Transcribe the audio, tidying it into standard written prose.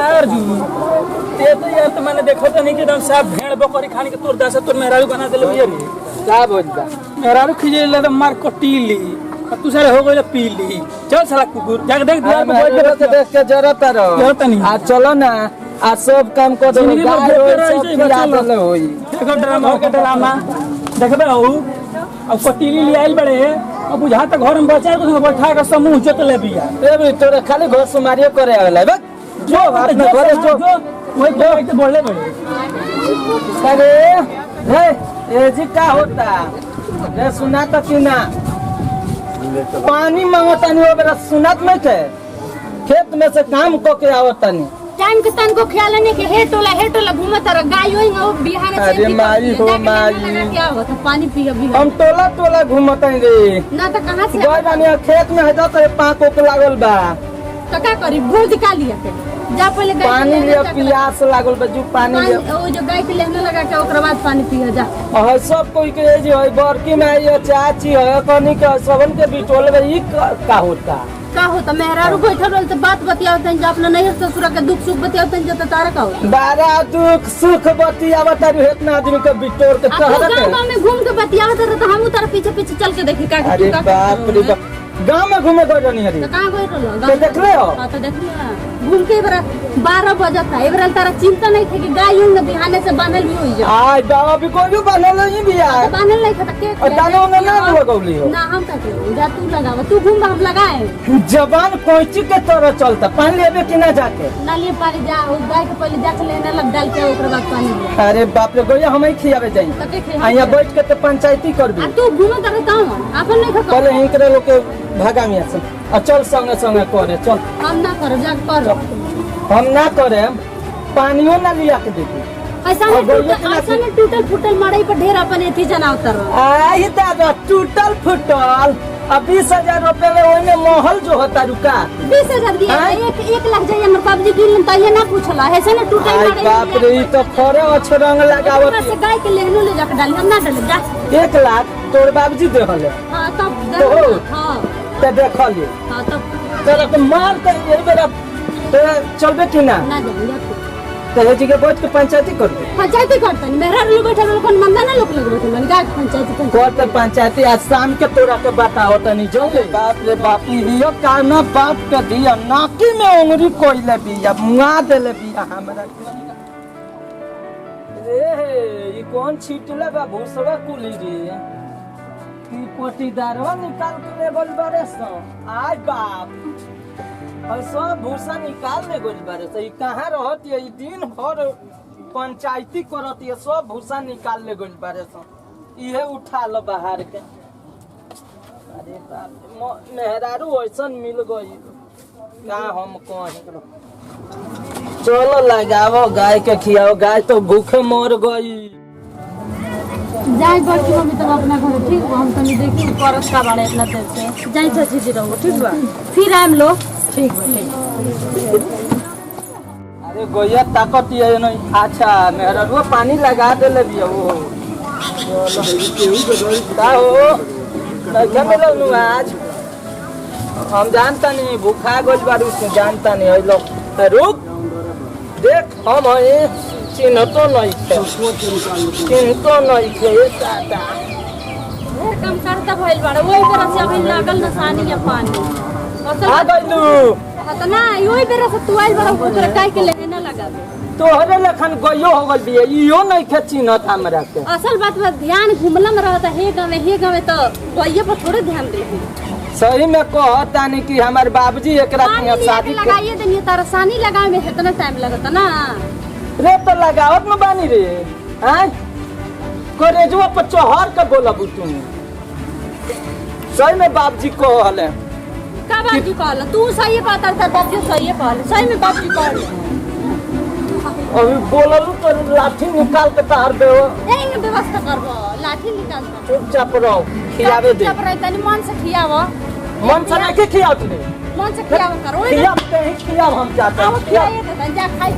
अर्जुन ते तो यार तो मैंने देखो तो नहीं कि एकदम साफ भेड़ बकरी खाने के तोर दासा तोर मेहरारू बना देले भैया रे का बोल बा मेहरारू खिजेले तो मार कोटीली अब तू सारे हो गइल पीली चल साला कुकुर जाके देख द्वार पे बैठ के देख के जरूरत रहो जरूरत नहीं आ चलो ना आ सब काम कर दो गाय होई सब खिला देले होई देखो ड्रामा देखबे हो अब कोटीली ले आइल बड़े अब बुझा तक घर में बचा के बैठा के समूह जोत ले बिया ए भी तोरे खाली घर सुमारियो करे आवेला बा जो अपने घरे जो वही तो बोले बड़े अरे हे ए जी का होता रे सुना तो कि ना पानी मांगता नहीं हो बेरा सुनत नहीं थे खेत में से काम को के आवता नहीं टाइम के तन को ख्याल नहीं कि हे टोला घूमत रह गाय होई ना बिहान से अरे माई हो माई क्या होता पानी पी अभी हम टोला घूमत हैं रे ना तो कहां से गई रानी खेत में है तो पाक ओक लागल बा तो क्या करी भूल दिखा लिया के जा पहले गाय पानी लिया प्यास लागल बा जो पानी लिया वो जो गाय के लेने लगा के ओकरा बाद पानी पियो जा और सब कोई के जे है बड़की माई है चाची है कनी के सबन के बिटोल में ई का होता का होता मेहरारू बैठल रहल तो बात बतियावत हैं जो अपना नहीं ससुर के दुख सुख बतियावत हैं जो तो तारा का होता बारा दुख सुख बतियावत है इतना आदमी के बिटोर के कहत है गांव में घूम के बतियावत रह तो हम तारा पीछे पीछे चल के देखी का अरे बाप रे बाप गांव में घूमे गई रहनी हरी तो कहां गई रहल तो देख ले हो हां तो देख लिया घूम के बरा 12 बजे था एबरा तारा चिंता नहीं थी कि गाय होंगे बिहाने से बांधल भी होई जा आय बाबा भी कोई बनल नहीं बिया बांधल नहीं था के और दानो ने ना लगौली हो ना हम का जा तू लगावा तू घूम हम लगाए जवान कोइची के तरह चलता पानी लेबे कि ना जाके ना लिए पानी जा उस गाय के पहले जाके लेने लग डाल के ओकर बाद पानी ले अरे बाप रे गोया हम ही खियावे जाई तो के खे यहाँ बैठ के तो पंचायती करबी तू घूमत रहता हूं अपन नहीं खा पहले इनकरे लोग के भागा में से और चल संगे संगे करे चल हम ना कर जा कर हम ना करे पानियो ना लिया के देती ऐसा ने टूटल फुटल मड़ई पर ढेर अपन एथी जना उतर आई दादा टूटल फुटल अब 20,000 रुपए में ओइ में महल जो होता रुका 20,000 दिया एक लाख जाइए हमर बाबूजी गिन त ये ना पूछला ऐसा ने टूटल आई मड़ई बाप रे ई तो खरे अछरंग लगावत से गाय के लेहनो ले जाके डाली हम ना डाले जा 1 लाख तोर बाबूजी देहले हां तब तो हां ते देखली हां तब तेरा तो मार के ये बेरा ते चलबे कि ना ना जा ते जी के बैठ के पंचायती कर दे पंचायती करतन मेहरा लोग बैठल लोग मंदा ना लोग लग बैठल मन गाय पंचायती कोर्ट पंचायती आज शाम के तोरा के बताओ तनी जो बाप रे बाप लियो काना बाप के दिया नाकी में उंगली कोइले बिया मुआ देले बिया हमरा रे ई कौन छीटले बा भूसवा कुली रे की पोटीदारवा निकाल के ले गोल बारे सो आय बाप और सब भूसा निकाल ले गोल बारे सो ई कहां रहत ये दिन भर पंचायती करत ये सब भूसा निकाल ले गोल बारे सो इहे उठा लो बाहर के अरे बाप मेहरारू ऐसन मिल गई का हम कहीं चलो लगाओ गाय के खियाओ गाय तो भूखे मर गई जाई बड़की मम्मी तब अपना घर ठीक बा हम तनी देखी परस का बाड़े इतना देर से जाई चाची जी रहो ठीक बा फिर आम लो ठीक बा अरे गोया ताकत ये नहीं अच्छा मेहरारू पानी लगा देले बिया वो का हो क्या मिलनु आज हम जानता नहीं भूखा गोल बारू से जानता नहीं लोग रुक देख हम है चिन्हतो नहीं थे दादा कम करता भइल बाड़े ओई तरह से अभी लागल नसानी या पानी आ गइलू त ना ओई तरह से तू आइल बाड़ा ओकरा काहे के लेने ना लगाबे तोहरे लखन गयो हो गइल बिया इयो नहीं खे चिन्हत हमरा के असल बात बा ध्यान घुमला में रहता हे गावे तो गइये पर थोड़े ध्यान देही सही में कहता नहीं कि हमारे बाबूजी एकरा के शादी लगाइए देनी तारा सानी लगाए में इतना टाइम लगता ना रे तो लगावत में बानी रे हैं करेजवा पर चोहर के बोलबू तुम सही में बाबूजी कहले का बाबूजी कहला तू सही बात कर बाबूजी सही कहले सही में बाबूजी कहले अभी बोललू तो लाठी निकाल के तार देओ एंग व्यवस्था करबो लाठी निकाल के चुपचाप रहो खियावे दे चुपचाप रह तनी मन से खियावो मन से नहीं खियाव तू मन से खियावो करो खियाव ते ही खियाव हम चाहते हैं खियाए दे जा खाई